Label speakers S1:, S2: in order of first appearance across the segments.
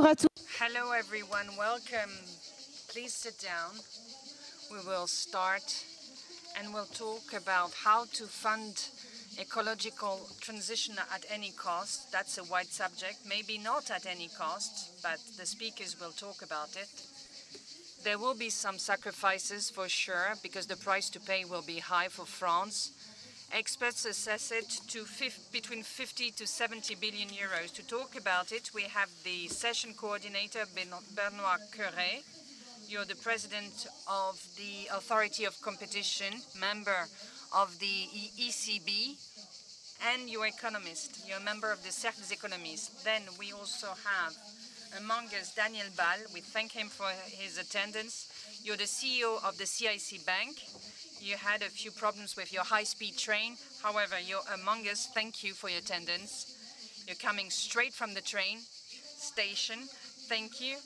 S1: à tous.
S2: Hello everyone, welcome. Please sit down. We will start and we'll talk about how to fund ecological transition at any cost. That's a wide subject, maybe not at any cost, but the speakers will talk about it. There will be some sacrifices for sure, because the price to pay will be high for France. Experts assess it to between 50 to 70 billion euros. To talk about it, we have the session coordinator, Benoît Curé. You're the president of the Authority of Competition, member of the ECB, and you're economist. You're a member of the Cercle des Économistes. Then we also have among us Daniel Ball. We thank him for his attendance. You're the CEO of the CIC Bank. You had a few problems with your high-speed train. However, you're among us. Thank you for your attendance. You're coming straight from the train station. Thank you.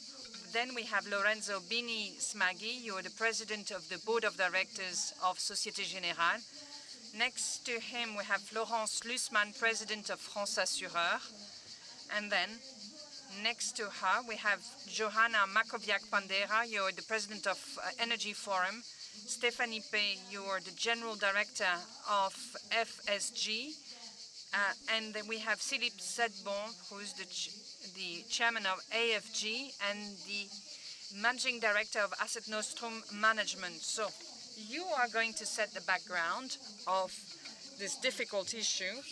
S2: Then we have Lorenzo Bini Smaghi. You're the president of the board of directors of Société Générale. Next to him, we have Florence Lussmann, president of France Assureur. And then next to her, we have Johanna Makowiak-Pandera. You're the president of Energy Forum. Stéphanie Pay, you're the general director of FSG. And then we have Philippe Sedbon, who's the chairman of AFG and the managing director of Asset Nostrum Management. So you are going to set the background of this difficult issue.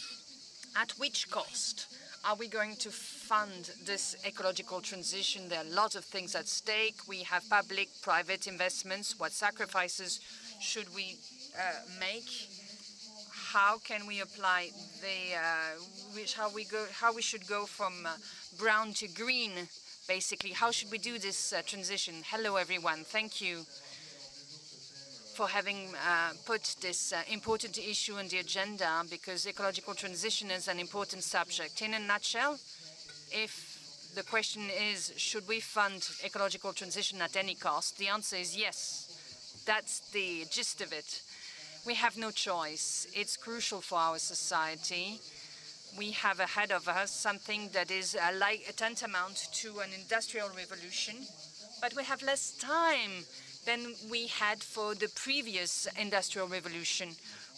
S2: At which cost are we going to fund this ecological transition? There are lots of things at stake. We have public, private investments. What sacrifices should we make? How can we apply how we should go from brown to green, basically? How should we do this transition? Hello, everyone. Thank you for having put this important issue on the agenda, because ecological transition is an important subject. In a nutshell, if the question is, should we fund ecological transition at any cost? The answer is yes. That's the gist of it. We have no choice. It's crucial for our society. We have ahead of us something that is like a tantamount to an industrial revolution, but we have less time than we had for the previous industrial revolution.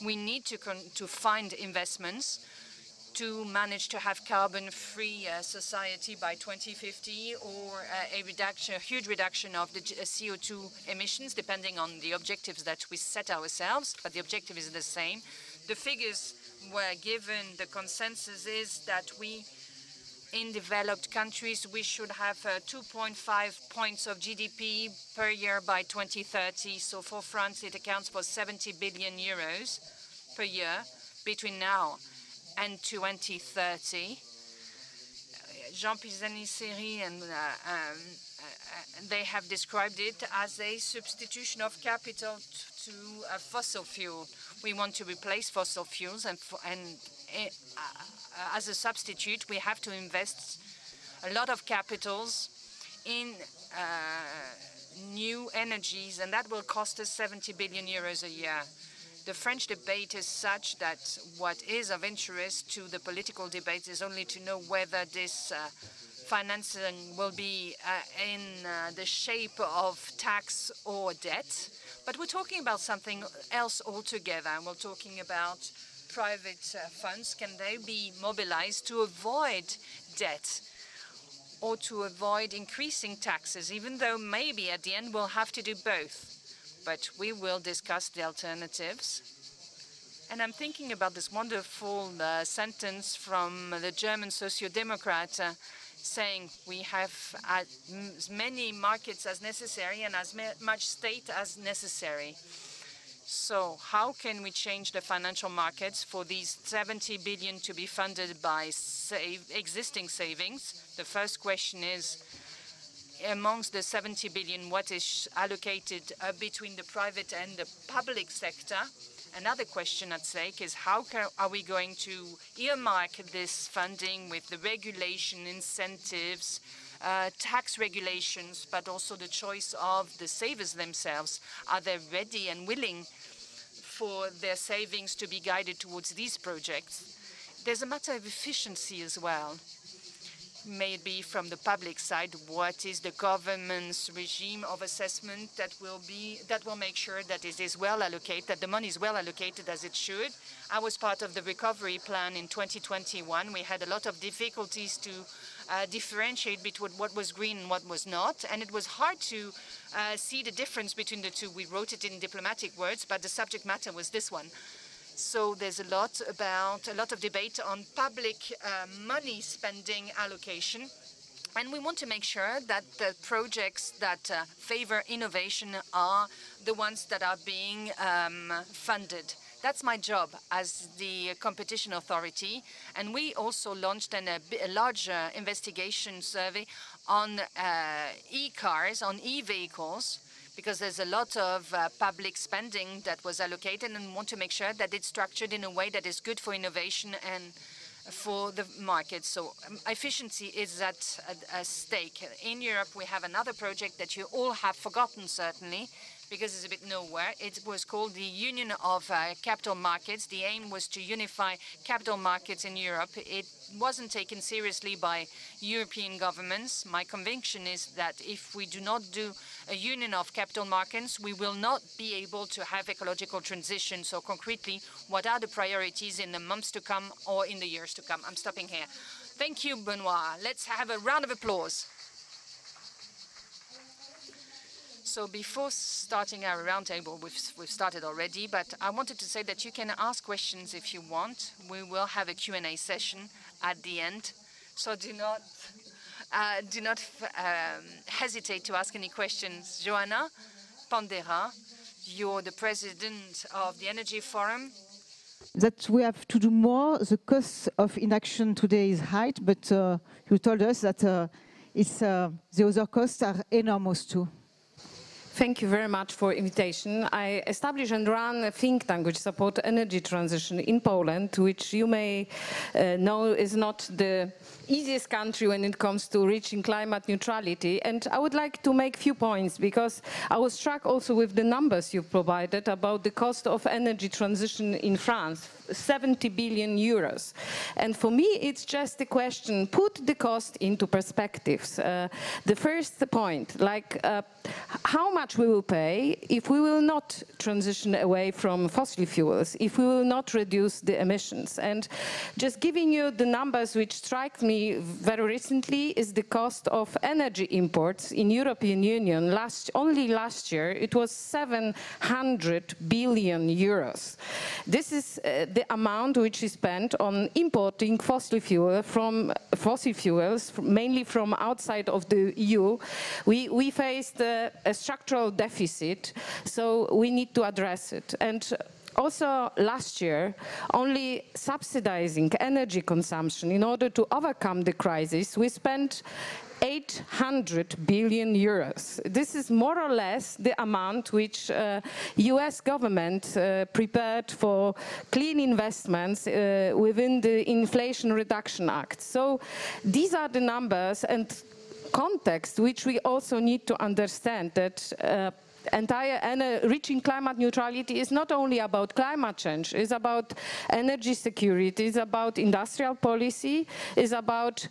S2: We need to find investments to manage to have carbon-free society by 2050, or a huge reduction of the CO2 emissions, depending on the objectives that we set ourselves, but the objective is the same. The figures were given. The consensus is that in developed countries, we should have 2.5 points of GDP per year by 2030. So for France, it accounts for 70 billion euros per year between now and 2030. Jean Pisani-Seri and they have described it as a substitution of capital to a fossil fuel. We want to replace fossil fuels, and as a substitute, we have to invest a lot of capitals in new energies, and that will cost us 70 billion euros a year. The French debate is such that what is of interest to the political debate is only to know whether this financing will be in the shape of tax or debt. But we're talking about something else altogether. We're talking about private funds. Can they be mobilized to avoid debt or to avoid increasing taxes, even though maybe at the end we'll have to do both? But we will discuss the alternatives. And I'm thinking about this wonderful sentence from the German Social-Democrat saying we have as many markets as necessary and as much state as necessary. So how can we change the financial markets for these 70 billion to be funded by existing savings? The first question is, amongst the 70 billion, what is allocated between the private and the public sector? Another question at stake is, how are we going to earmark this funding with the regulation, incentives, tax regulations, but also the choice of the savers themselves? Are they ready and willing for their savings to be guided towards these projects? There's a matter of efficiency as well. may it be from the public side, what is the government's regime of assessment that will make sure that it is well allocated, that the money is well allocated as it should. I was part of the recovery plan in 2021. We had a lot of difficulties to differentiate between what was green and what was not, and it was hard to see the difference between the two. We wrote it in diplomatic words, but the subject matter was this one. So there's a lot of debate on public money spending allocation. And we want to make sure that the projects that favor innovation are the ones that are being funded. That's my job as the competition authority. And we also launched a large investigation survey on e-cars, on e-vehicles, because there's a lot of public spending that was allocated, and want to make sure that it's structured in a way that is good for innovation and for the market. So efficiency is at stake. In Europe, we have another project that you all have forgotten, certainly, because it's a bit nowhere. It was called the Union of Capital Markets. The aim was to unify capital markets in Europe. It wasn't taken seriously by European governments. My conviction is that if we do not do a union of capital markets, we will not be able to have ecological transition. So concretely, what are the priorities in the months to come or in the years to come? I'm stopping here. Thank you, Benoit. Let's have a round of applause. So before starting our roundtable, we've started already, but I wanted to say that you can ask questions if you want. We will have a Q&A session at the end, so do not hesitate to ask any questions. Joanna Pandera, you're the president of the Energy Forum.
S1: That we have to do more. The cost of inaction today is high, but you told us that the other costs are enormous too.
S3: Thank you very much for invitation. I established and run a think tank which supports energy transition in Poland, which you may know is not the easiest country when it comes to reaching climate neutrality. And I would like to make a few points, because I was struck also with the numbers you provided about the cost of energy transition in France, 70 billion euros. And for me, it's just a question, put the cost into perspectives. The first point, how much we will pay if we will not transition away from fossil fuels, if we will not reduce the emissions. And just giving you the numbers which strike me very recently is the cost of energy imports in European Union. Only last year, it was 700 billion euros. This is the amount which is spent on importing fossil fuels, mainly from outside of the EU. We faced a structural deficit, so we need to address it. And also last year, only subsidizing energy consumption in order to overcome the crisis, we spent 800 billion euros. This is more or less the amount which US government prepared for clean investments within the Inflation Reduction Act. So these are the numbers and context which we also need to understand, that reaching climate neutrality is not only about climate change, it's about energy security, it's about industrial policy, it's about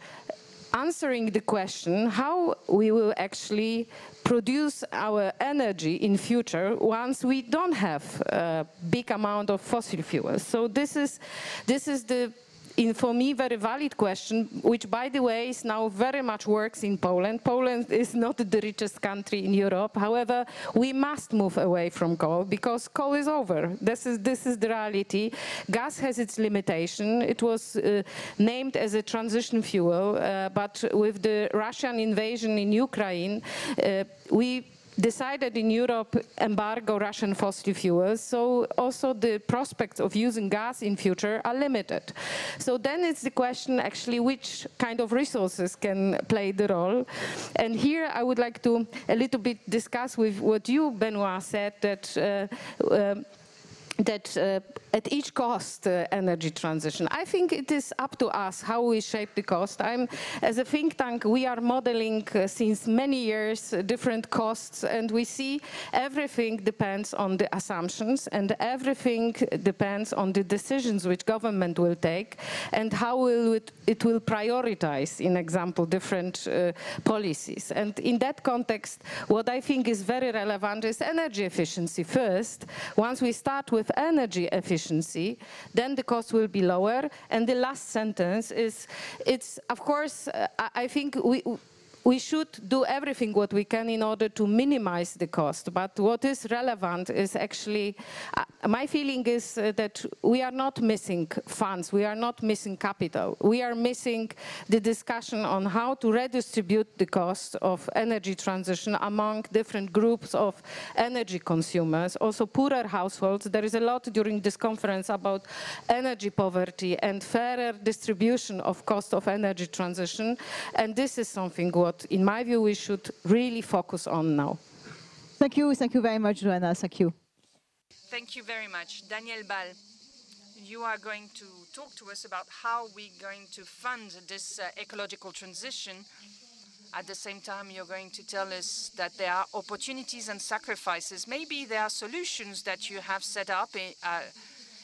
S3: answering the question how we will actually produce our energy in future once we don't have a big amount of fossil fuels. So this is the, for me, very valid question, which, by the way, is now very much works in Poland. Poland is not the richest country in Europe. However, we must move away from coal because coal is over. This is the reality. Gas has its limitation. It was named as a transition fuel, but with the Russian invasion in Ukraine, we decided in Europe embargo Russian fossil fuels, so also the prospects of using gas in future are limited. So then it's the question actually which kind of resources can play the role. And here I would like to a little bit discuss with what you, Benoit, said, that at each cost energy transition. I think it is up to us how we shape the cost. As a think tank, we are modeling since many years different costs, and we see everything depends on the assumptions, and everything depends on the decisions which government will take, and how it will prioritize, in example, different policies. And in that context, what I think is very relevant is energy efficiency first. Once we start with energy efficiency, then the cost will be lower. And the last sentence is, it's, of course, I think we should do everything what we can in order to minimize the cost. But what is relevant is actually, my feeling is that we are not missing funds, we are not missing capital. We are missing the discussion on how to redistribute the cost of energy transition among different groups of energy consumers, also poorer households. There is a lot during this conference about energy poverty and fairer distribution of cost of energy transition. And this is something what, in my view, we should really focus on now.
S1: Thank you very much, Joanna. Thank you.
S2: Thank you very much. Daniel Ball, you are going to talk to us about how we're going to fund this ecological transition. At the same time, you're going to tell us that there are opportunities and sacrifices. Maybe there are solutions that you have set up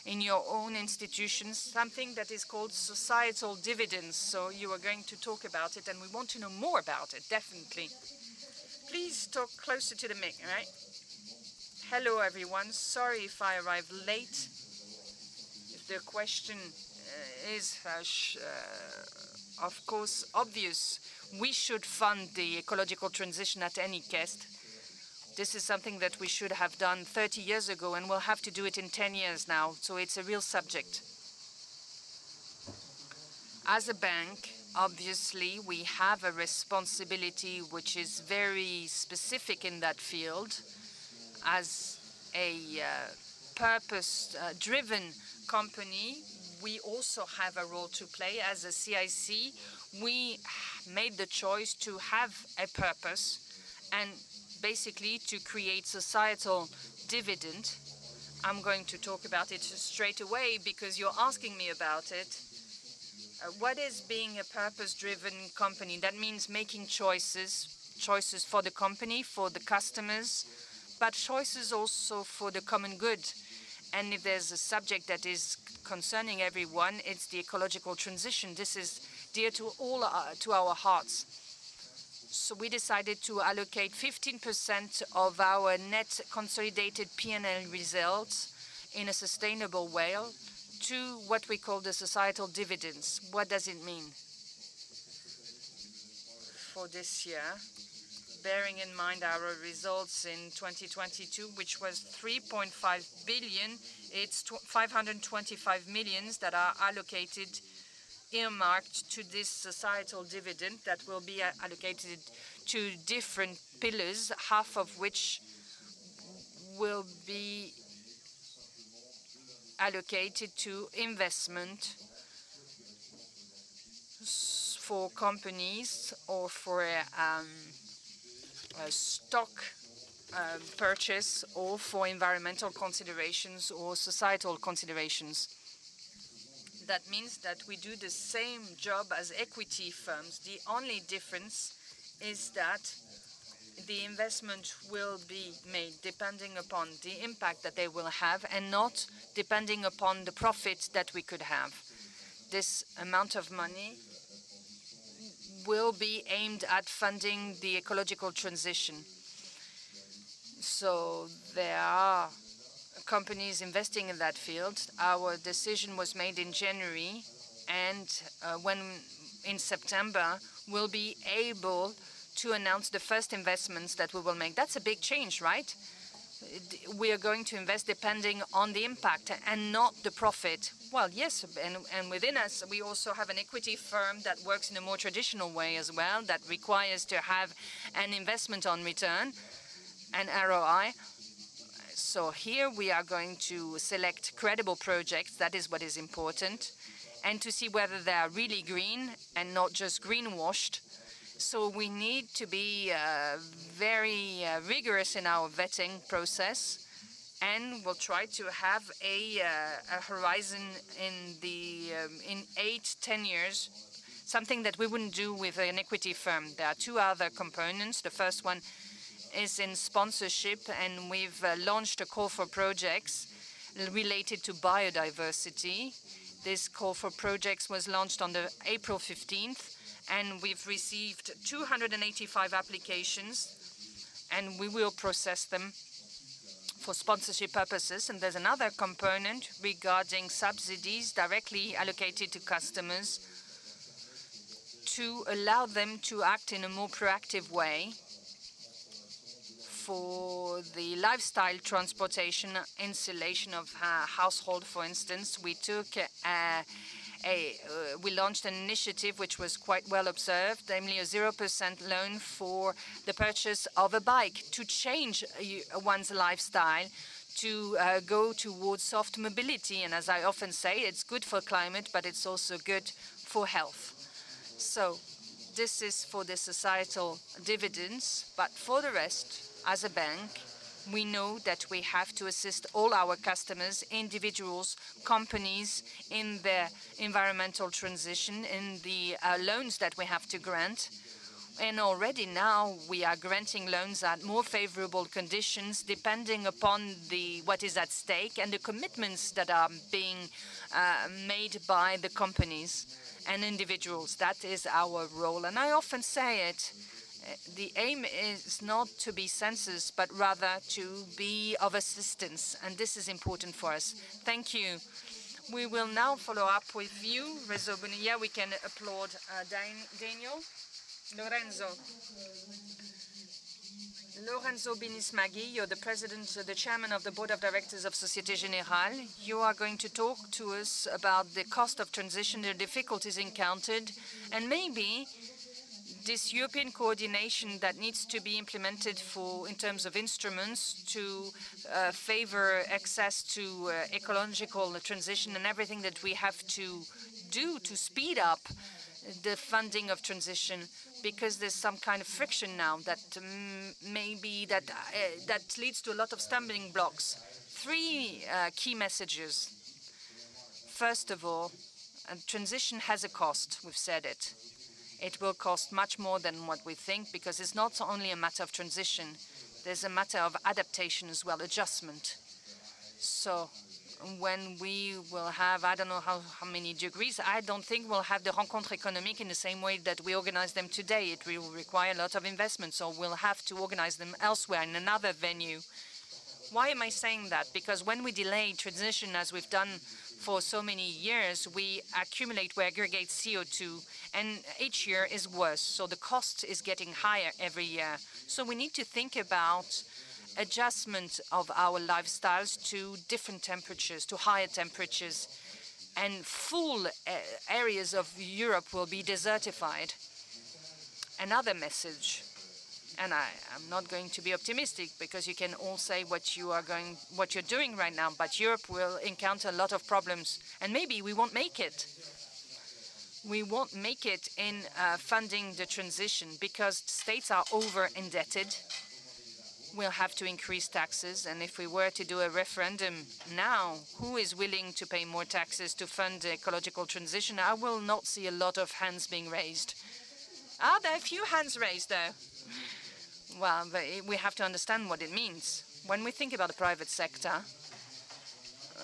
S2: in your own institutions, something that is called societal dividends. So you are going to talk about it, and we want to know more about it, definitely. Please talk closer to the mic, right? Hello, everyone. Sorry if I arrived late. If the question is, of course, obvious, we should fund the ecological transition at any cost. This is something that we should have done 30 years ago, and we'll have to do it in 10 years now, so it's a real subject. As a bank, obviously, we have a responsibility which is very specific in that field. As a purpose-driven company, we also have a role to play. As a CIC, we made the choice to have a purpose and basically to create societal dividend. I'm going to talk about it straight away because you're asking me about it. What is being a purpose-driven company? That means making choices for the company, for the customers, but choices also for the common good. And if there's a subject that is concerning everyone, it's the ecological transition. This is dear to our hearts. So we decided to allocate 15% of our net consolidated P&L results in a sustainable way to what we call the societal dividends. What does it mean for this year? Bearing in mind our results in 2022, which was 3.5 billion, it's 525 millions that are allocated, earmarked to this societal dividend that will be allocated to different pillars, half of which will be allocated to investment for companies or for a stock purchase, or for environmental considerations or societal considerations. That means that we do the same job as equity firms. The only difference is that the investment will be made depending upon the impact that they will have and not depending upon the profit that we could have. This amount of money will be aimed at funding the ecological transition. So there are companies investing in that field. Our decision was made in January, and when in September we'll be able to announce the first investments that we will make. That's a big change, right? We are going to invest depending on the impact and not the profit. Well, yes, and within us, we also have an equity firm that works in a more traditional way as well, that requires to have an investment on return, an ROI. So here we are going to select credible projects, that is what is important, and to see whether they are really green and not just greenwashed. So we need to be very rigorous in our vetting process, and we'll try to have a horizon in 8-10 years, something that we wouldn't do with an equity firm. There are two other components. The first one is in sponsorship, and we've launched a call for projects related to biodiversity. This call for projects was launched on the April 15th, and we've received 285 applications, and we will process them for sponsorship purposes. And there's another component regarding subsidies directly allocated to customers to allow them to act in a more proactive way for the lifestyle transportation, installation of household, for instance. We launched an initiative which was quite well observed, namely a 0% loan for the purchase of a bike to change one's lifestyle, to go towards soft mobility. And as I often say, it's good for climate, but it's also good for health. So this is for the societal dividends, but for the rest, as a bank, we know that we have to assist all our customers, individuals, companies in their environmental transition, in the loans that we have to grant. And already now we are granting loans at more favorable conditions depending upon what is at stake and the commitments that are being made by the companies and individuals. That is our role. And I often say it, the aim is not to be censors, but rather to be of assistance. And this is important for us. Thank you. We will now follow up with you, Rezo Bonilla. We can applaud Daniel. Lorenzo Binismaghi, you're the president, the chairman of the board of directors of Société Générale. You are going to talk to us about the cost of transition, the difficulties encountered, and maybe this European coordination that needs to be implemented in terms of instruments to favor access to ecological transition and everything that we have to do to speed up the funding of transition, because there's some kind of friction now that that leads to a lot of stumbling blocks. Three key messages. First of all, transition has a cost. We've said it. It will cost much more than what we think, because it's not only a matter of transition. There's a matter of adaptation as well, adjustment. So when we will have, I don't know how many degrees, I don't think we'll have the rencontres économiques in the same way that we organize them today. It will require a lot of investment, so we'll have to organize them elsewhere in another venue. Why am I saying that? Because when we delay transition, as we've done for so many years, we aggregate CO2, and each year is worse. So the cost is getting higher every year. So we need to think about adjustment of our lifestyles to different temperatures, to higher temperatures, and full areas of Europe will be desertified. Another message, and I'm not going to be optimistic, because you can all say what you're doing right now, but Europe will encounter a lot of problems, and maybe we won't make it. We won't make it in funding the transition, because states are over-indebted. We'll have to increase taxes, and if we were to do a referendum now, who is willing to pay more taxes to fund the ecological transition? I will not see a lot of hands being raised. There are a few hands raised, though. Well, but we have to understand what it means. When we think about the private sector,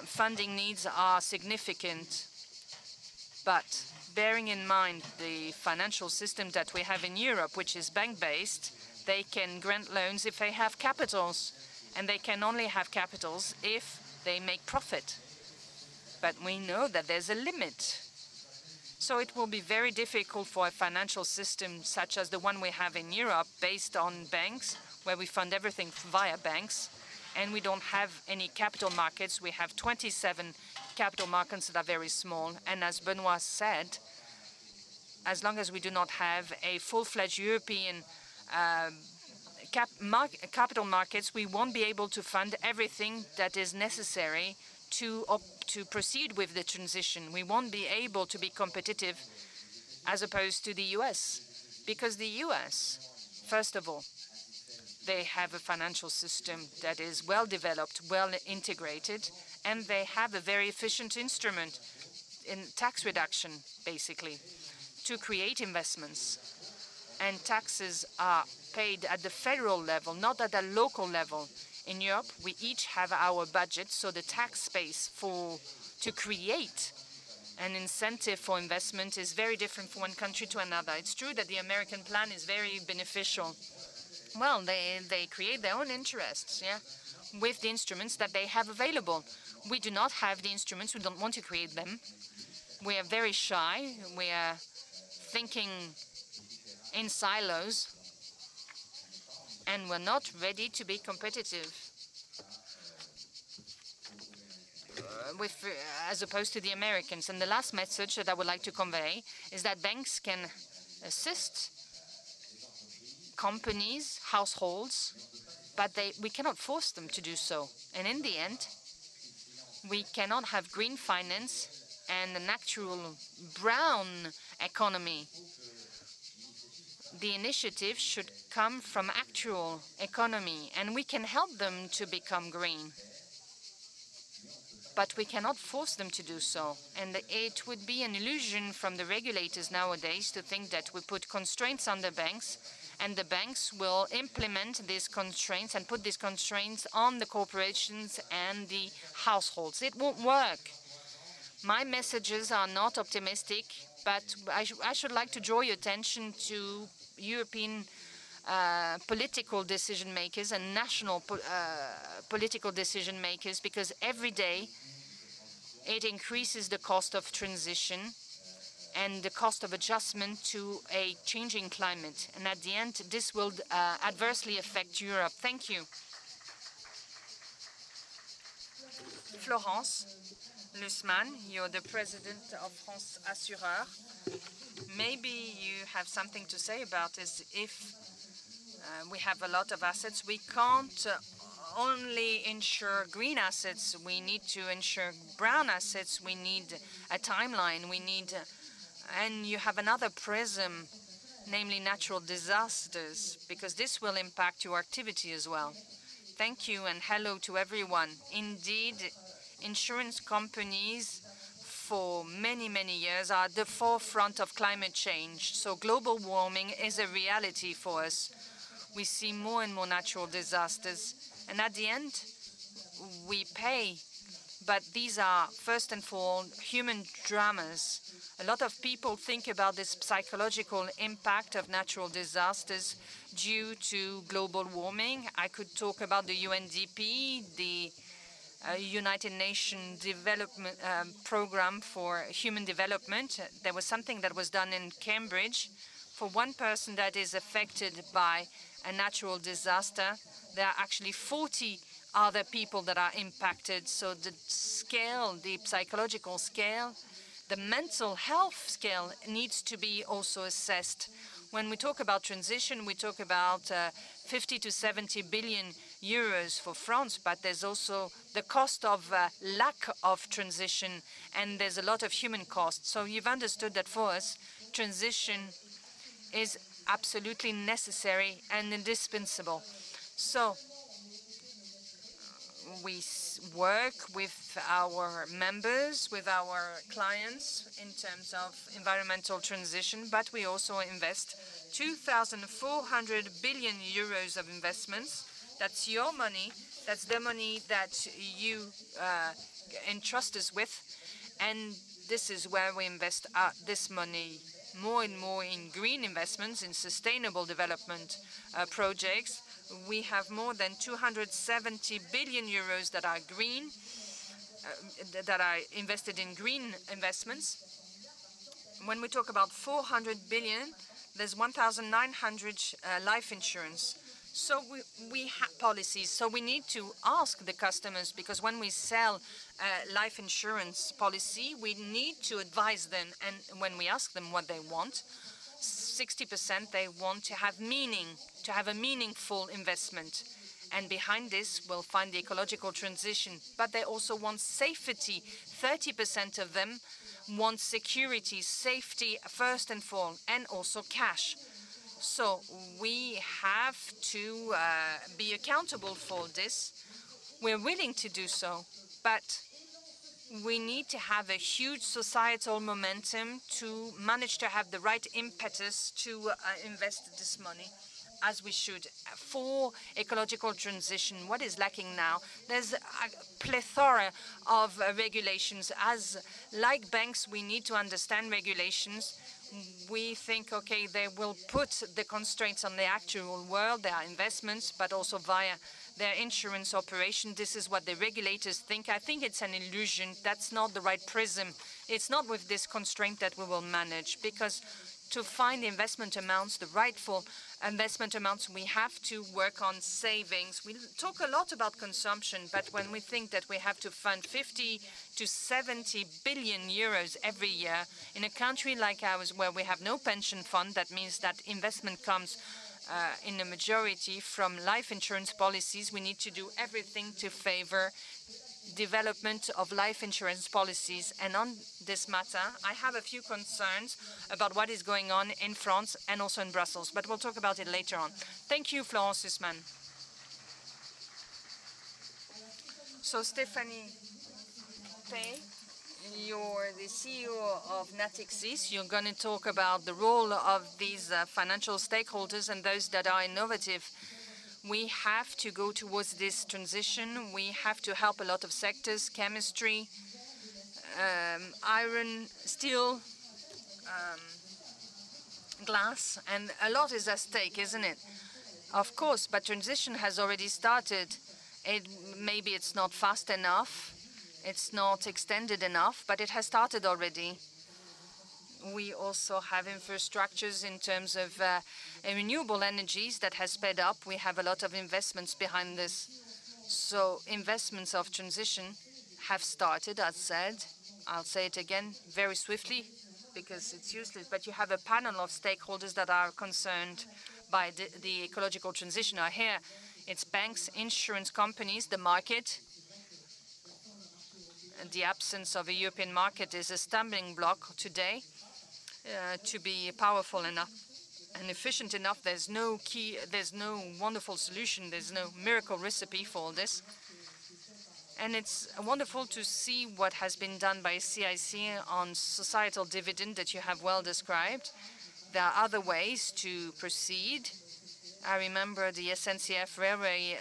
S2: funding needs are significant, but bearing in mind the financial system that we have in Europe, which is bank-based, they can grant loans if they have capitals, and they can only have capitals if they make profit. But we know that there's a limit. So it will be very difficult for a financial system such as the one we have in Europe, based on banks, where we fund everything via banks, and we don't have any capital markets. We have 27 capital markets that are very small. And as Benoit said, as long as we do not have a full-fledged European capital markets, we won't be able to fund everything that is necessary to proceed with the transition. We won't be able to be competitive as opposed to the US, because the US, first of all, They have a financial system that is well developed, well integrated, and they have a very efficient instrument in tax reduction, basically, to create investments. And taxes are paid at the federal level, not at the local level. In Europe, we each have our budget, so the tax space to create an incentive for investment is very different from one country to another. It's true that the American plan is very beneficial. Well, they create their own interests, yeah, with the instruments that they have available. We do not have the instruments. We don't want to create them. We are very shy. We are thinking in silos, and we're not ready to be competitive as opposed to the Americans. And the last message that I would like to convey is that banks can assist companies, households, but we cannot force them to do so. And in the end, we cannot have green finance and a natural brown economy. The initiative should come from actual economy, and we can help them to become green. But we cannot force them to do so. And it would be an illusion from the regulators nowadays to think that we put constraints on the banks, and the banks will implement these constraints and put these constraints on the corporations and the households. It won't work. My messages are not optimistic, but I should like to draw your attention to European political decision makers and national political decision makers, because every day it increases the cost of transition and the cost of adjustment to a changing climate. And at the end, this will adversely affect Europe. Thank you. Florence Lussmann, you're the president of France Assureur. Maybe you have something to say about this. If we have a lot of assets, we can't only insure green assets. We need to insure brown assets. We need a timeline. We need, and you have another prism, namely natural disasters, because this will impact your activity as well. Thank you, and hello to everyone. Indeed, insurance companies for many, many years are at the forefront of climate change. So global warming is a reality for us. We see more and more natural disasters. And at the end, we pay. But these are, first and foremost, human dramas. A lot of people think about this psychological impact of natural disasters due to global warming. I could talk about the UNDP, the United Nations Development Program for Human Development. There was something that was done in Cambridge. For one person that is affected by a natural disaster, there are actually 40 other people that are impacted. So the scale, the psychological scale, the mental health scale needs to be also assessed. When we talk about transition, we talk about 50 to 70 billion euros for France, but there's also the cost of lack of transition, and there's a lot of human cost. So you've understood that for us, transition is absolutely necessary and indispensable. So we work with our members, with our clients in terms of environmental transition, but we also invest 2,400 billion euros of investments. That's your money. That's the money that you entrust us with. And this is where we invest this money more and more in green investments, in sustainable development projects. We have more than 270 billion euros that are green, that are invested in green investments. When we talk about 400 billion, there's 1,900 life insurance. So we have policies. So we need to ask the customers, because when we sell life insurance policy, we need to advise them. And when we ask them what they want, 60% they want to have meaning, to have a meaningful investment. And behind this, we'll find the ecological transition. But they also want safety. 30% of them want security, safety first and foremost, and also cash. So we have to be accountable for this. We're willing to do so, but we need to have a huge societal momentum to manage to have the right impetus to invest this money as we should. For ecological transition, what is lacking now? There's a plethora of regulations. Like banks, we need to understand regulations. We think, okay, they will put the constraints on the actual world, their investments, but also via their insurance operation. This is what the regulators think. I think it's an illusion. That's not the right prism. It's not with this constraint that we will manage, because to find investment amounts, the rightful investment amounts, we have to work on savings. We talk a lot about consumption, but when we think that we have to fund 50 to 70 billion euros every year in a country like ours where we have no pension fund, that means that investment comes in a majority from life insurance policies. We need to do everything to favor development of life insurance policies. And on this matter, I have a few concerns about what is going on in France and also in Brussels, but we'll talk about it later on. Thank you, Florence Sussman. So, Stephanie Pay, you're the CEO of Natixis. You're going to talk about the role of these financial stakeholders and those that are innovative. We have to go towards this transition. We have to help a lot of sectors: chemistry, iron, steel, glass, and a lot is at stake, isn't it? Of course, but transition has already started. Maybe it's not fast enough, it's not extended enough, but it has started already. We also have infrastructures in terms of renewable energies that has sped up. We have a lot of investments behind this. So investments of transition have started, as said. I'll say it again very swiftly because it's useless, but you have a panel of stakeholders that are concerned by the ecological transition are here. It's banks, insurance companies, the market. And the absence of a European market is a stumbling block today. To be powerful enough and efficient enough, there's no wonderful solution, there's no miracle recipe for this. And it's wonderful to see what has been done by CIC on societal dividend that you have well described. There are other ways to proceed. I remember the SNCF railway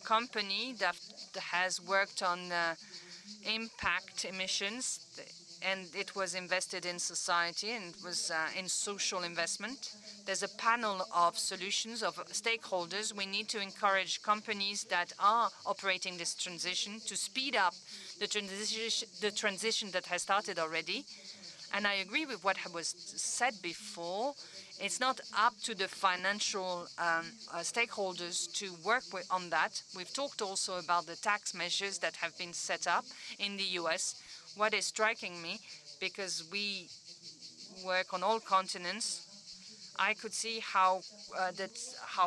S2: company that has worked on impact emissions, and it was invested in society and it was in social investment. There's a panel of solutions, of stakeholders. We need to encourage companies that are operating this transition to speed up the transition that has started already. And I agree with what was said before. It's not up to the financial stakeholders to work on that. We've talked also about the tax measures that have been set up in the US. What is striking me, because we work on all continents, I could see how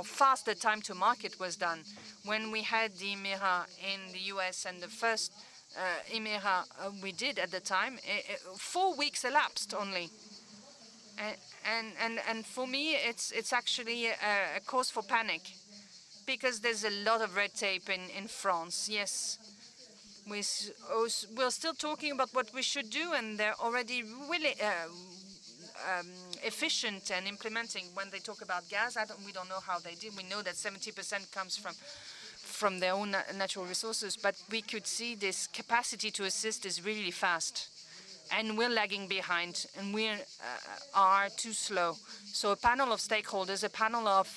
S2: fast the time to market was done. When we had the IMERA in the US and the first IMERA we did at the time, 4 weeks elapsed only. And for me, it's actually a cause for panic, because there's a lot of red tape in France. Yes. We're still talking about what we should do, and they're already really efficient and implementing. When they talk about gas, we don't know how they do. We know that 70% comes from their own natural resources, but we could see this capacity to assist is really fast. And we're lagging behind, and we are too slow. So a panel of stakeholders, a panel of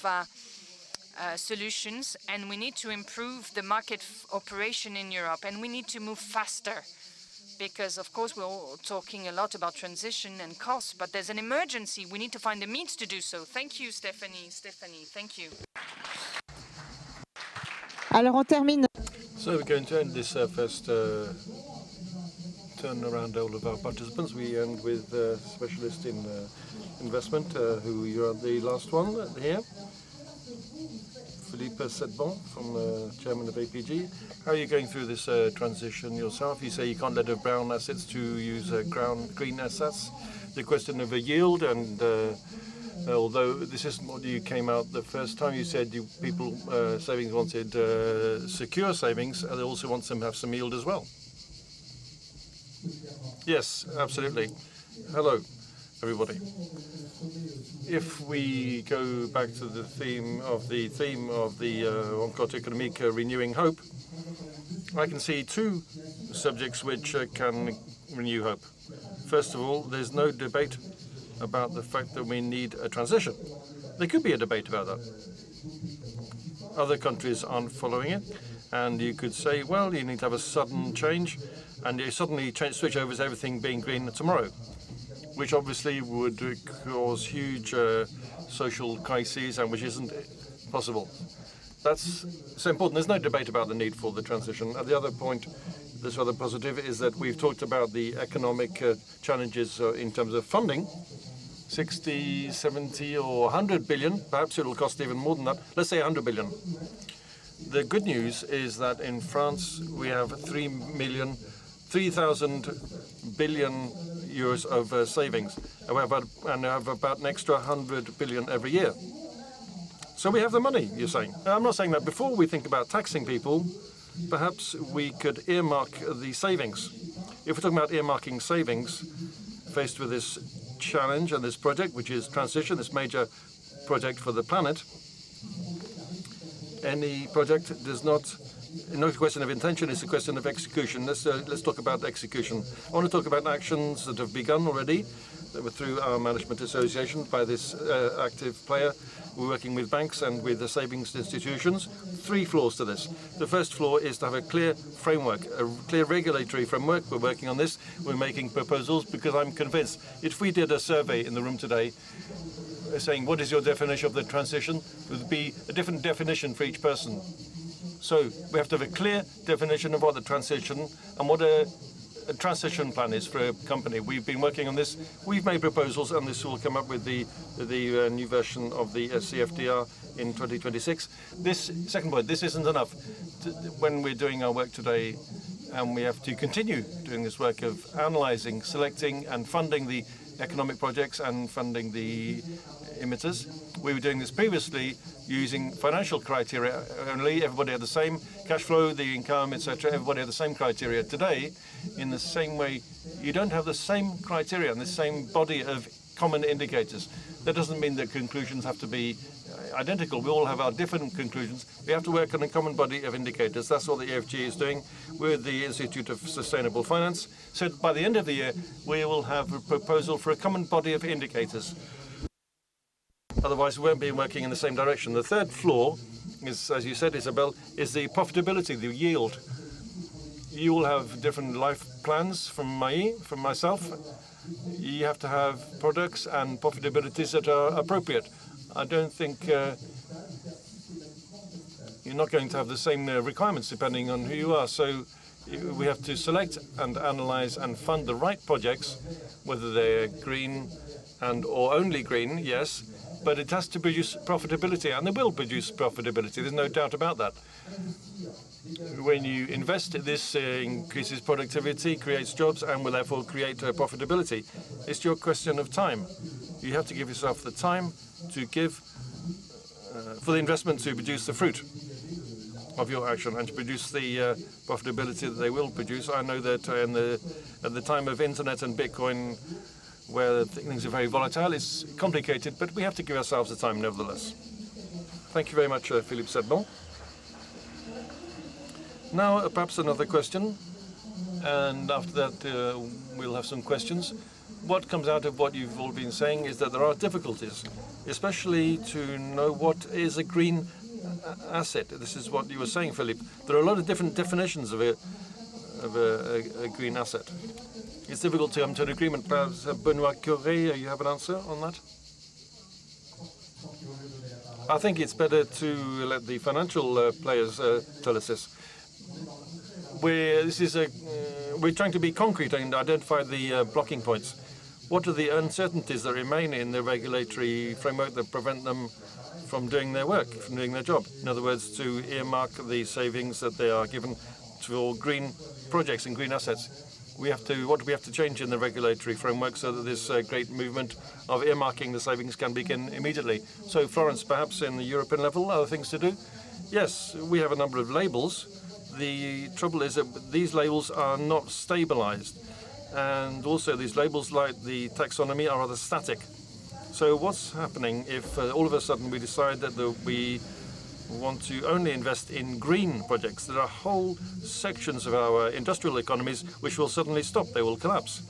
S2: solutions, and we need to improve the market operation in Europe, and we need to move faster, because of course we're all talking a lot about transition and costs, but there's an emergency. We need to find the means to do so. Thank you, Stephanie. Stephanie, thank you.
S1: Alors on termine.
S4: So we're going to end this first turn around all of our participants. We end with a specialist in investment, who you're the last one here. Philippe Sedbon, from chairman of APG. How are you going through this transition yourself? You say you can't let have brown assets to use green assets. The question of a yield and although this isn't what you came out the first time. You said people savings wanted secure savings, and they also want them to have some yield as well. Yes, absolutely. Hello, everybody. If we go back to the theme of the Rencontre économique, renewing hope, I can see two subjects which can renew hope. First of all, there's no debate about the fact that we need a transition. There could be a debate about that. Other countries aren't following it, and you could say, well, you need to have a sudden change, and you suddenly switch over to everything being green tomorrow, which obviously would cause huge social crises, and which isn't possible. That's so important. There's no debate about the need for the transition. And the other point that's rather positive is that we've talked about the economic challenges in terms of funding. 60, 70 or 100 billion, perhaps it'll cost even more than that. Let's say 100 billion. The good news is that in France we have 3,000 billion euros of savings, and have about an extra 100 billion every year. So we have the money, you're saying. I'm not saying that. Before we think about taxing people, perhaps we could earmark the savings. If we're talking about earmarking savings, faced with this challenge and this project, which is transition, this major project for the planet, any project does not, not a question of intention, it's a question of execution. Let's talk about execution. I want to talk about actions that have begun already through our management association by this active player. We're working with banks and with the savings institutions. 3 floors to this. The first floor is to have a clear framework, a clear regulatory framework. We're working on this. We're making proposals because I'm convinced if we did a survey in the room today saying what is your definition of the transition, it would be a different definition for each person. So we have to have a clear definition of what the transition and what a transition plan is for a company. We've been working on this. We've made proposals, and this will come up with the new version of the CFDR in 2026. This second point, this isn't enough. When we're doing our work today, and we have to continue doing this work of analyzing, selecting, and funding the economic projects and funding the emitters. We were doing this previously using financial criteria only. Everybody had the same cash flow, the income, etc. Everybody had the same criteria. Today, in the same way, you don't have the same criteria and the same body of common indicators. That doesn't mean that conclusions have to be identical. We all have our different conclusions. We have to work on a common body of indicators. That's what the EFG is doing with the Institute of Sustainable Finance. So by the end of the year, we will have a proposal for a common body of indicators. Otherwise, we won't be working in the same direction. The third floor is, as you said, Isabel, is the profitability, the yield. You will have different life plans from myself. You have to have products and profitabilities that are appropriate. I don't think you're not going to have the same requirements depending on who you are. So we have to select and analyze and fund the right projects, whether they're green or only green, yes, but it has to produce profitability, and they will produce profitability. There's no doubt about that. When you invest, this increases productivity, creates jobs, and will therefore create profitability. It's your question of time. You have to give yourself the time to give for the investment to produce the fruit of your action and to produce the profitability that they will produce. I know that at the time of internet and Bitcoin, where things are very volatile, it's complicated, but we have to give ourselves the time nevertheless. Thank you very much, Philippe Sedbon. Now, perhaps another question, and after that we'll have some questions. What comes out of what you've all been saying is that there are difficulties, especially to know what is a green asset. This is what you were saying, Philippe. There are a lot of different definitions of a green asset. It's difficult to come to an agreement. Perhaps Benoît Curé, you have an answer on that? I think it's better to let the financial players tell us this. We're trying to be concrete and identify the blocking points. What are the uncertainties that remain in the regulatory framework that prevent them from doing their work, from doing their job? In other words, to earmark the savings that they are given for green projects and green assets. what do we have to change in the regulatory framework so that this great movement of earmarking the savings can begin immediately? So, Florence, perhaps in the European level, other things to do? Yes, we have a number of labels. The trouble is that these labels are not stabilized. And also these labels, like the taxonomy, are rather static. So what's happening if all of a sudden we decide that we want to only invest in green projects? There are whole sections of our industrial economies which will suddenly stop. They will collapse.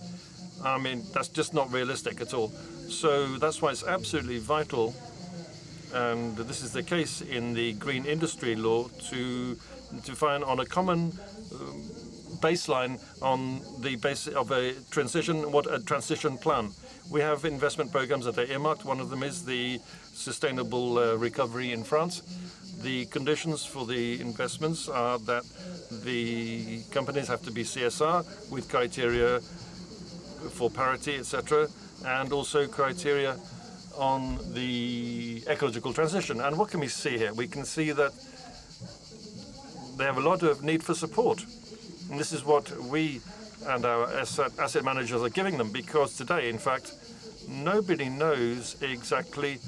S4: I mean, that's just not realistic at all. So that's why it's absolutely vital, and this is the case in the green industry law, to find on a common baseline on the basis of a transition, what a transition plan. We have investment programs that are earmarked. One of them is the sustainable recovery in France. The conditions for the investments are that the companies have to be CSR with criteria for parity, etc., and also criteria on the ecological transition. And what can we see here? We can see that they have a lot of need for support. And this is what we and our asset managers are giving them, because today, in fact, nobody knows exactly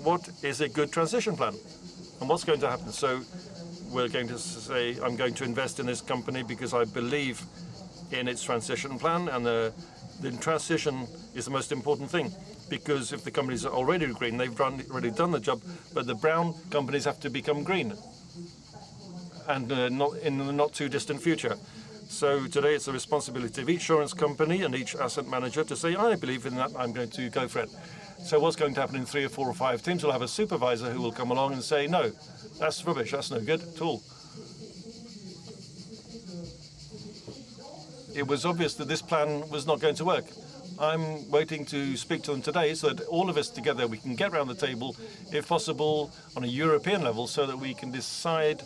S4: what is a good transition plan and what's going to happen. So we're going to say, I'm going to invest in this company because I believe in its transition plan, and the transition is the most important thing, because if the companies are already green, they've already done the job, but the brown companies have to become green, and not in the not too distant future. So today it's the responsibility of each insurance company and each asset manager to say, I believe in that, I'm going to go for it. So what's going to happen in 3 or 4 or 5 teams? We'll have a supervisor who will come along and say, no, that's rubbish, that's no good at all. It was obvious that this plan was not going to work. I'm waiting to speak to them today so that all of us together, we can get around the table, if possible, on a European level, so that we can decide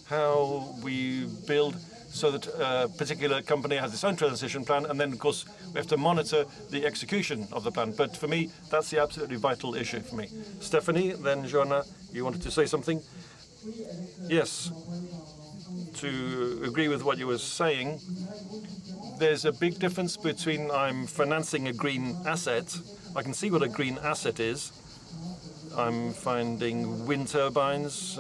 S4: how we build so that a particular company has its own transition plan, and then, of course, we have to monitor the execution of the plan. But for me, that's the absolutely vital issue for me. Stephanie, then Joanna, you wanted to say something? Yes. To agree with what you were saying, there's a big difference between I'm financing a green asset. I can see what a green asset is. I'm finding wind turbines,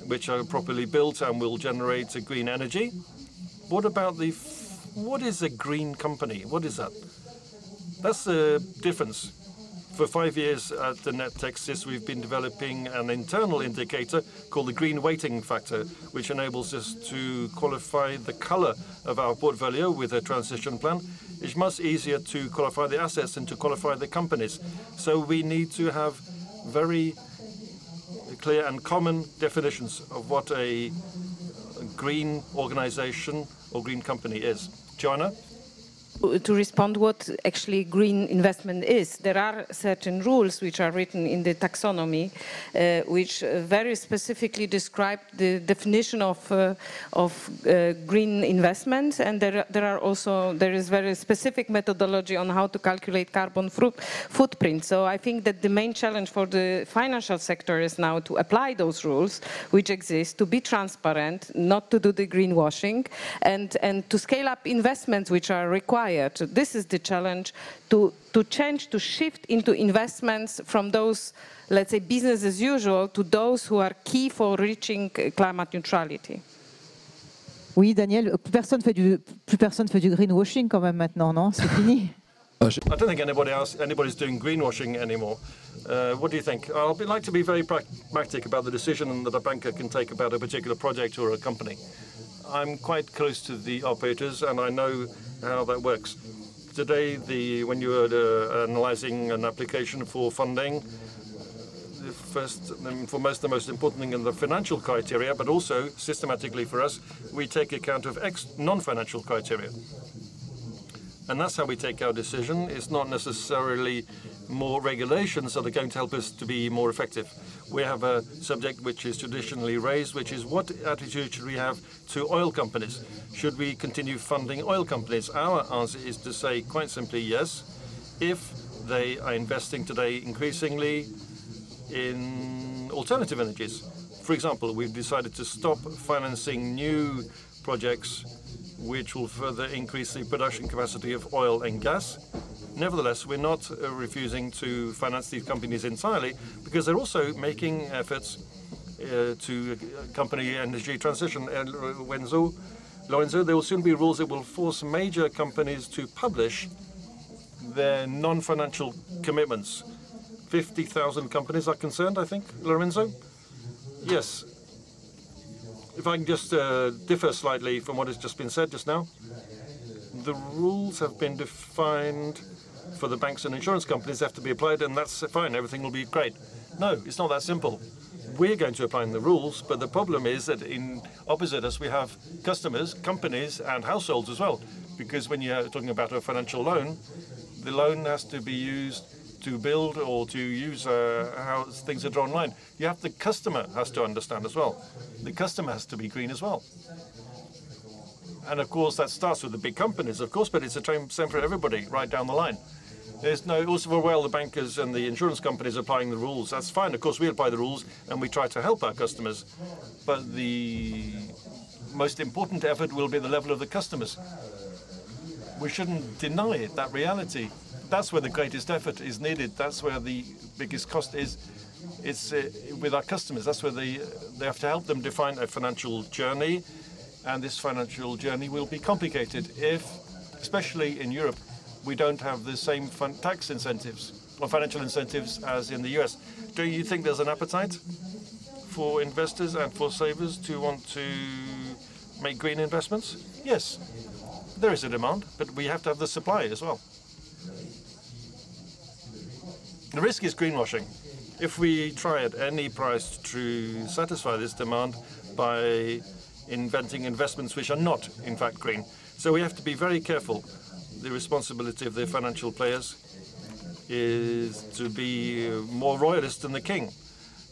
S4: which are properly built and will generate a green energy. What about what is a green company? What is that? That's the difference. For 5 years at the NetTexas, we've been developing an internal indicator called the green weighting factor, which enables us to qualify the color of our portfolio with a transition plan. It's much easier to qualify the assets than to qualify the companies. So we need to have very clear and common definitions of what a green organization or green company is. Joanna?
S3: To respond what actually green investment is, there are certain rules which are written in the taxonomy which very specifically describe the definition of green investments, and there is very specific methodology on how to calculate carbon footprint. So I think that the main challenge for the financial sector is now to apply those rules which exist, to be transparent, not to do the greenwashing, and to scale up investments which are required. This is the challenge, to change, to shift into investments from those, let's say, business as usual, to those who are key for reaching climate neutrality.
S1: Oui, Daniel, plus personne fait du greenwashing quand même maintenant, non? C'est fini.
S4: I don't think anybody's doing greenwashing anymore. What do you think? I'd like to be very pragmatic about the decision that a banker can take about a particular project or a company. I'm quite close to the operators, and I know how that works. Today, when you are analyzing an application for funding, the most important thing in the financial criteria, but also systematically for us, we take account of non-financial criteria. And that's how we take our decision. It's not necessarily more regulations that are going to help us to be more effective. We have a subject which is traditionally raised, which is what attitude should we have to oil companies? Should we continue funding oil companies? Our answer is to say quite simply yes, if they are investing today increasingly in alternative energies. For example, we've decided to stop financing new projects which will further increase the production capacity of oil and gas. Nevertheless, we're not refusing to finance these companies entirely, because they're also making efforts to accompany energy transition. And Lorenzo, there will soon be rules that will force major companies to publish their non-financial commitments. 50,000 companies are concerned, I think, Lorenzo? Yes. If I can just differ slightly from what has just been said just now. The rules have been defined for the banks and insurance companies, have to be applied, and that's fine, everything will be great. No, it's not that simple. We're going to apply the rules, but the problem is that in opposite us we have customers, companies, and households as well. Because when you're talking about a financial loan, the loan has to be used to build or to use how things are drawn online. The customer has to understand as well. The customer has to be green as well. And of course that starts with the big companies, of course, but it's the same for everybody right down the line. There's no, also for well, the bankers and the insurance companies applying the rules. That's fine. Of course, we apply the rules and we try to help our customers. But the most important effort will be the level of the customers. We shouldn't deny that reality. That's where the greatest effort is needed. That's where the biggest cost is. It's with our customers. That's where they have to help them define a financial journey. And this financial journey will be complicated if, especially in Europe, we don't have the same tax incentives or financial incentives as in the US. Do you think there's an appetite for investors and for savers to want to make green investments? Yes, there is a demand, but we have to have the supply as well. The risk is greenwashing. If we try at any price to satisfy this demand by inventing investments which are not, in fact, green. So we have to be very careful. The responsibility of the financial players is to be more royalist than the king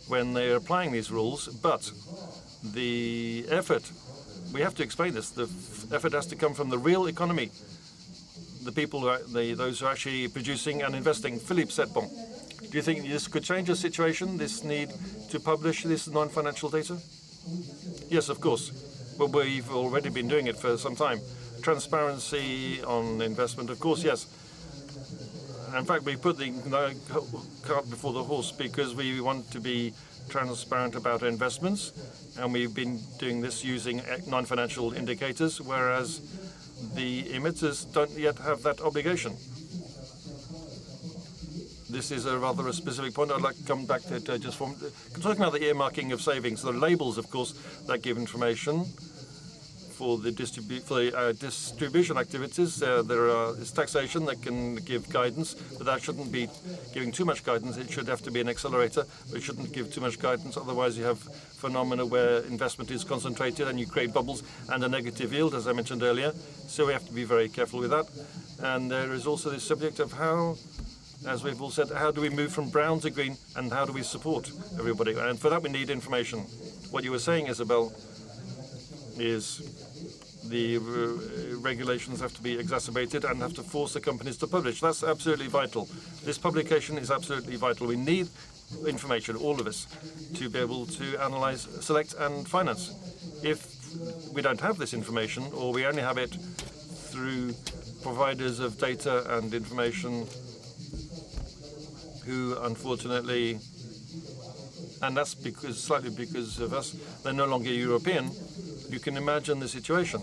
S4: when they are applying these rules. But the effort, we have to explain this, the effort has to come from the real economy. The people, those who are actually producing and investing. Philippe Setbon, do you think this could change the situation, this need to publish this non-financial data? Yes, of course, but we've already been doing it for some time. Transparency on investment, of course, yes. In fact, we put the cart before the horse because we want to be transparent about investments, and we've been doing this using non-financial indicators, whereas the emitters don't yet have that obligation. This is a rather specific point. I'd like to come back to it just for talking about the earmarking of savings. The labels, of course, that give information for the distribution activities. There is taxation that can give guidance, but that shouldn't be giving too much guidance. It should have to be an accelerator, but it shouldn't give too much guidance. Otherwise, you have phenomena where investment is concentrated and you create bubbles and a negative yield, as I mentioned earlier. So we have to be very careful with that. And there is also the subject of how, as we've all said, how do we move from brown to green, and how do we support everybody? And for that, we need information. What you were saying, Isabel, is the regulations have to be exacerbated and have to force the companies to publish. That's absolutely vital. This publication is absolutely vital. We need information, all of us, to be able to analyze, select, and finance. If we don't have this information, or we only have it through providers of data and information who, unfortunately, and that's slightly because of us, they're no longer European. You can imagine the situation.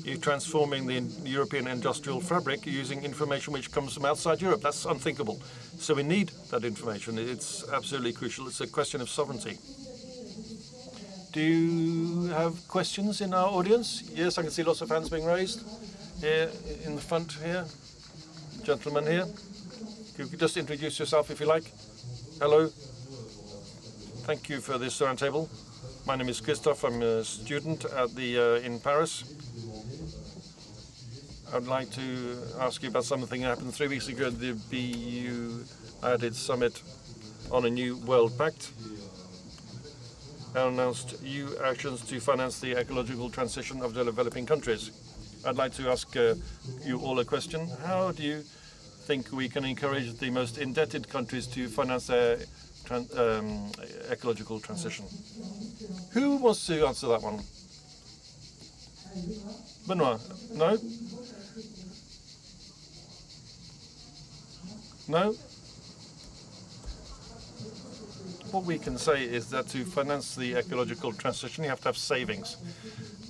S4: You're transforming the European industrial fabric using information which comes from outside Europe. That's unthinkable. So we need that information. It's absolutely crucial. It's a question of sovereignty. Do you have questions in our audience? Yes, I can see lots of hands being raised. Here in the front here. Gentleman here. You could just introduce yourself if you like. Hello. Thank you for this roundtable. My name is Christophe. I'm a student at in Paris. I'd like to ask you about something that happened 3 weeks ago. The BU had its summit on a new World Pact and announced new actions to finance the ecological transition of developing countries. I'd like to ask you all a question. How do you think we can encourage the most indebted countries to finance their ecological transition? Who wants to answer that one? Benoit, no? No? What we can say is that to finance the ecological transition, you have to have savings.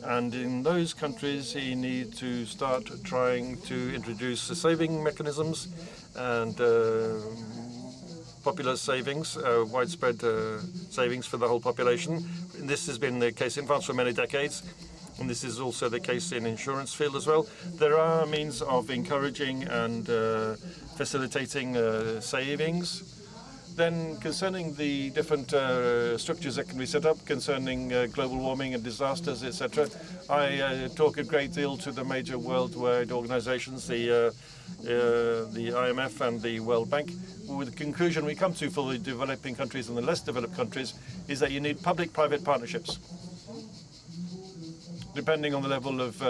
S4: And in those countries, you need to start trying to introduce saving mechanisms and popular savings, widespread savings for the whole population. And this has been the case in France for many decades, and this is also the case in insurance field as well. There are means of encouraging and facilitating savings. Then concerning the different structures that can be set up concerning global warming and disasters, etc., I talk a great deal to the major worldwide organizations, the IMF and the World Bank. With the conclusion we come to for the developing countries and the less developed countries is that you need public-private partnerships. Depending on the level of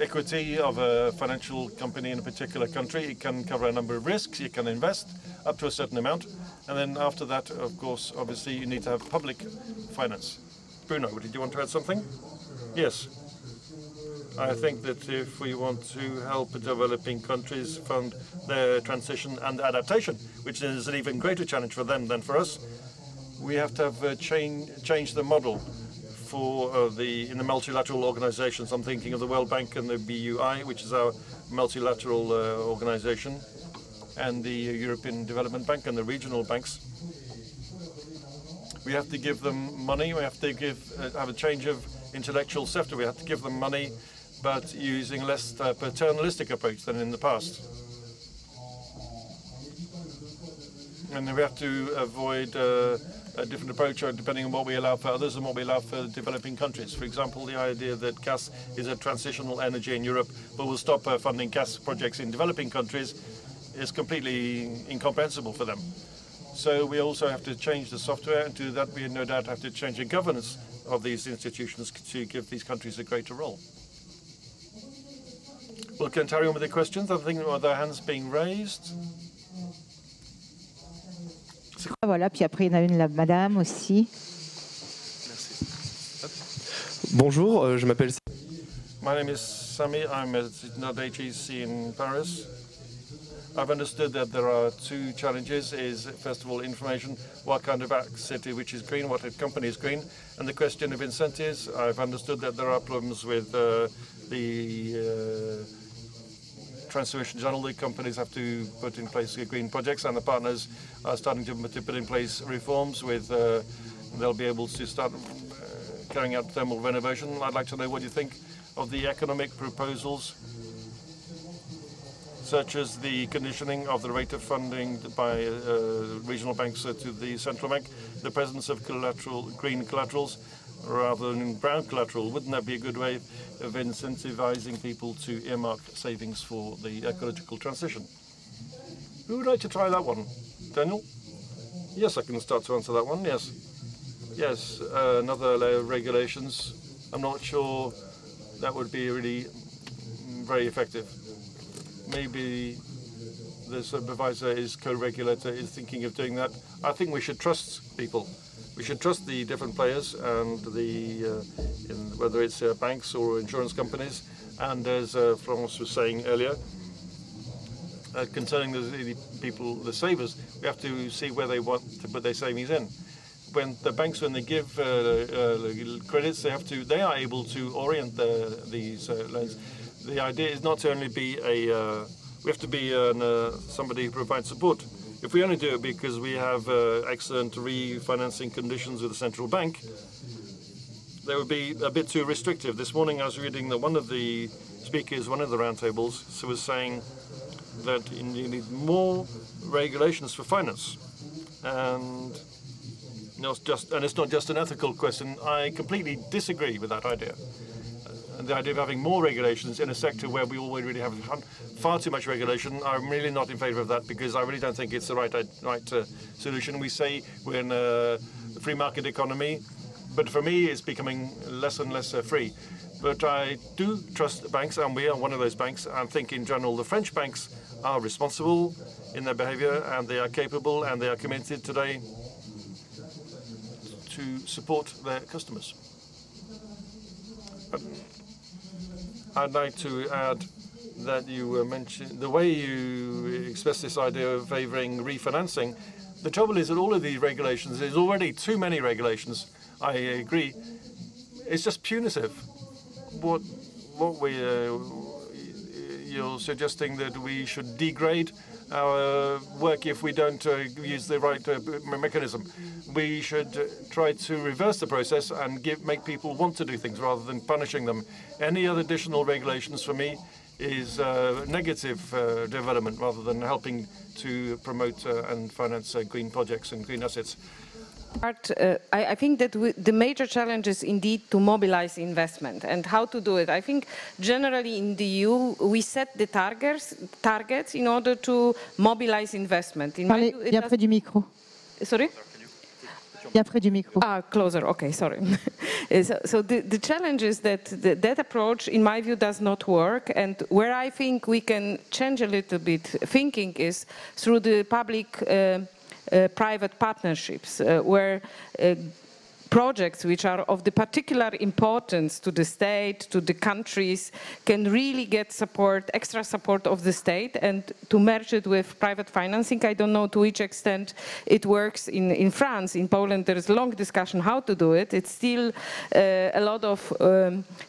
S4: equity of a financial company in a particular country, it can cover a number of risks, you can invest up to a certain amount, and then after that, of course, obviously, you need to have public finance. Bruno, did you want to add something? Yes. I think that if we want to help developing countries fund their transition and adaptation, which is an even greater challenge for them than for us, we have to have change the model for in the multilateral organizations. I'm thinking of the World Bank and the BUI, which is our multilateral organization, and the European Development Bank and the regional banks. We have to give them money. We have to have a change of intellectual sector. We have to give them money, but using less paternalistic approach than in the past. And we have to avoid a different approach depending on what we allow for others and what we allow for developing countries. For example, the idea that gas is a transitional energy in Europe, but will stop funding gas projects in developing countries is completely incomprehensible for them. So we also have to change the software, and to that we no doubt have to change the governance of these institutions to give these countries a greater role. We'll carry on with the questions. I think there are hands being raised.
S1: Voilà, puis après il y en a une là, madame aussi.
S5: Bonjour, je m'appelle.
S4: My name is Sami. I'm at HEC in Paris. I've understood that there are two challenges. Is first of all information, what kind of city which is green, what company is green, and the question of incentives. I've understood that there are problems with the transformation channel. The companies have to put in place green projects, and the partners are starting to put in place reforms with they'll be able to start carrying out thermal renovation. I'd like to know what you think of the economic proposals, such as the conditioning of the rate of funding by regional banks to the central bank, the presence of green collaterals rather than brown collateral. Wouldn't that be a good way of incentivizing people to earmark savings for the ecological transition? Who would like to try that one? Daniel? Yes, I can start to answer that one, yes. Yes, another layer of regulations. I'm not sure that would be really very effective. Maybe the supervisor is co-regulator is thinking of doing that. I think we should trust people. We should trust the different players and whether it's banks or insurance companies. And as Florence was saying earlier, concerning the people, the savers, we have to see where they want to put their savings in. When the banks, when they give credits, they are able to orient these loans. The idea is not to only be we have to be somebody who provides support. If we only do it because we have excellent refinancing conditions with the central bank, they would be a bit too restrictive. This morning I was reading that one of the speakers, one of the roundtables, was saying that you need more regulations for finance. And it's not just an ethical question. I completely disagree with that idea. And the idea of having more regulations in a sector where we already really have far too much regulation, I'm really not in favor of that, because I really don't think it's the right solution. We say we're in a free market economy, but for me it's becoming less and less free. But I do trust banks, and we are one of those banks. I think in general the French banks are responsible in their behavior, and they are capable, and they are committed today to support their customers. I'd like to add that you mentioned the way you express this idea of favouring refinancing. The trouble is that all of these regulations, there's already too many regulations. I agree. It's just punitive. You're suggesting that we should degrade our work if we don't use the right mechanism. We should try to reverse the process and make people want to do things rather than punishing them. Any other additional regulations for me is negative development rather than helping to promote and finance green projects and green assets.
S3: I think that the major challenge is indeed to mobilize investment and how to do it. I think generally in the EU we set the targets in order to mobilize investment. In
S1: Parlez bien près du micro.
S3: Sorry?
S1: Bien près du micro.
S3: Closer. Okay, sorry. So the challenge is that that approach, in my view, does not work. And where I think we can change a little bit thinking is through the public-private partnerships, where projects which are of the particular importance to the state, to the countries, can really get support, extra support of the state, and to merge it with private financing. I don't know to which extent it works in France. In Poland, there is a long discussion how to do it. It's still a lot of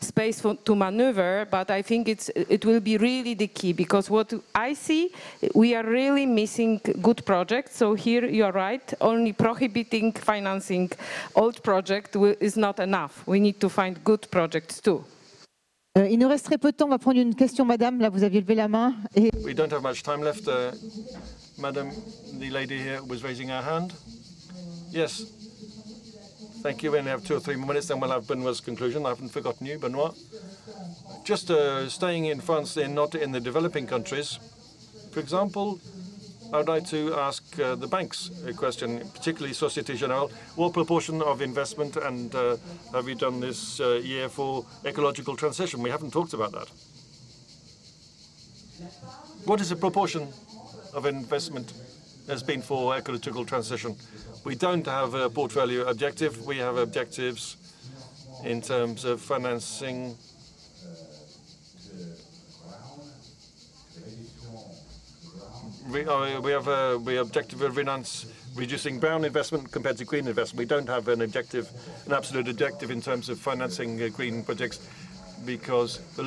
S3: space to maneuver, but I think it will be really the key, because what I see, we are really missing good projects. So here you are right, only prohibiting financing old project is not enough. We need to find good projects too.
S1: Il nous reste très peu de temps. On va prendre une question, madame. Là, vous aviez levé la main.
S4: We don't have much time left. Madam, the lady here was raising her hand. Yes. Thank you. We only have 2 or 3 more minutes, then we'll have Benoit's conclusion. I haven't forgotten you, Benoit. Just staying in France and not in the developing countries. For example, I would like to ask the banks a question, particularly Société Générale. What proportion of investment and have you done this year for ecological transition? We haven't talked about that. What is the proportion of investment has been for ecological transition? We don't have a portfolio objective. We have objectives in terms of financing we have objective of reducing brown investment compared to green investment. We don't have an absolute objective in terms of financing green projects, because the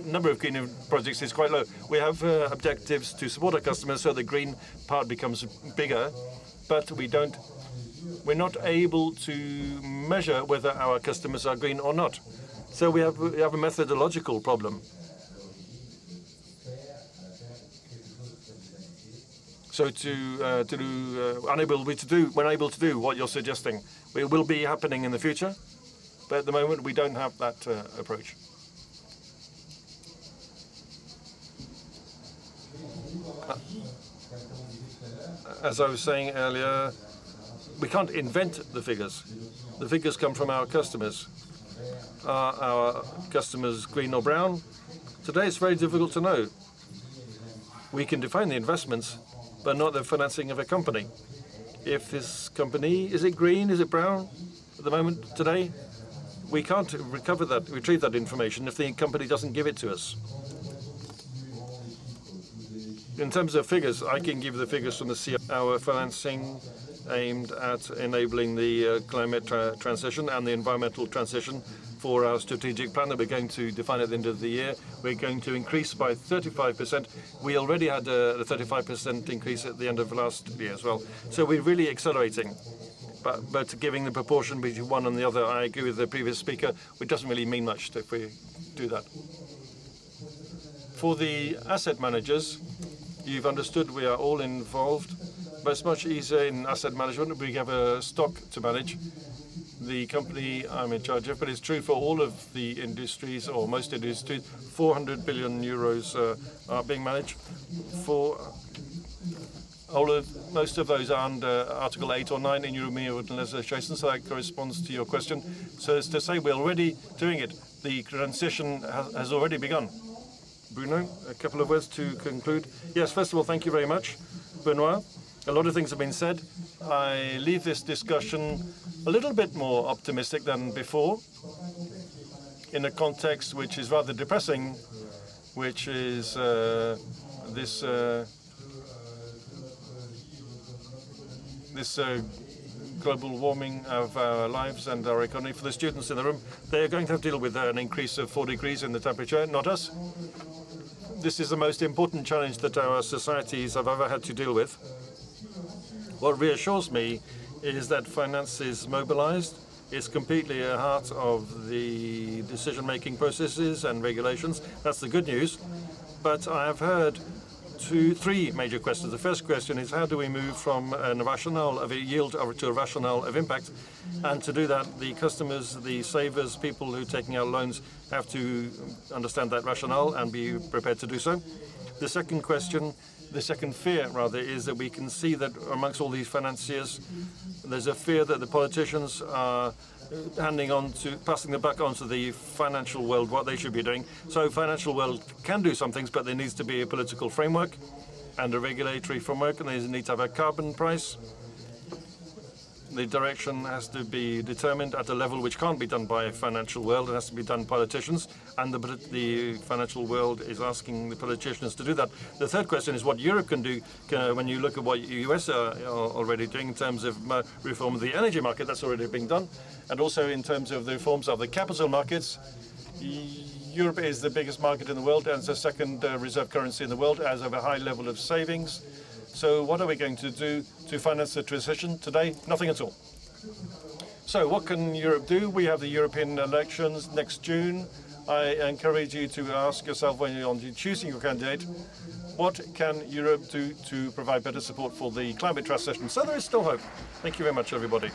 S4: number of green projects is quite low. We have objectives to support our customers so the green part becomes bigger, but we're not able to measure whether our customers are green or not. So we have a methodological problem. So unable to do what you're suggesting. It will be happening in the future, but at the moment we don't have that approach. As I was saying earlier, we can't invent the figures. The figures come from our customers. Are our customers green or brown? Today it's very difficult to know. We can define the investments, but not the financing of a company. If this company, is it green, is it brown? At the moment, today, we can't retrieve that information if the company doesn't give it to us. In terms of figures, I can give the figures from the our financing aimed at enabling the climate transition and the environmental transition for our strategic plan that we're going to define at the end of the year. We're going to increase by 35%. We already had a 35% increase at the end of last year as well. So we're really accelerating. But giving the proportion between one and the other, I agree with the previous speaker, it doesn't really mean much if we do that. For the asset managers, you've understood we are all involved, but it's much easier in asset management. We have a stock to manage. The company I'm in charge of, but it's true for all of the industries, or most industries, 400 billion euros are being managed. For most of those are under Article 8 or 9 in European legislation, so that corresponds to your question. So as to say, we're already doing it. The transition has already begun. Bruno, a couple of words to conclude. Yes, first of all, thank you very much, Benoit. A lot of things have been said. I leave this discussion a little bit more optimistic than before. in a context which is rather depressing, which is this global warming of our lives and our economy. For the students in the room, they are going to have to deal with an increase of 4 degrees in the temperature, not us. This is the most important challenge that our societies have ever had to deal with. What reassures me is that finance is mobilized. It's completely at the heart of the decision-making processes and regulations. That's the good news. But I have heard three major questions. The first question is, how do we move from a rationale of a yield to a rationale of impact? And to do that, the customers, the savers, people who are taking out loans have to understand that rationale and be prepared to do so. The second question, the second fear rather, is that we can see that amongst all these financiers, there's a fear that the politicians are passing the buck on to the financial world what they should be doing. So financial world can do some things, but there needs to be a political framework and a regulatory framework, and they need to have a carbon price. The direction has to be determined at a level which can't be done by a financial world. It has to be done by politicians, and the financial world is asking the politicians to do that. The third question is what Europe can do when you look at what the US are already doing in terms of reform of the energy market. That's already being done. And also in terms of the reforms of the capital markets. Europe is the biggest market in the world and the second reserve currency in the world, has a high level of savings. So what are we going to do to finance the transition today? Nothing at all. So what can Europe do? We have the European elections next June. I encourage you to ask yourself when you're choosing your candidate, what can Europe do to provide better support for the climate transition? So there is still hope. Thank you very much, everybody.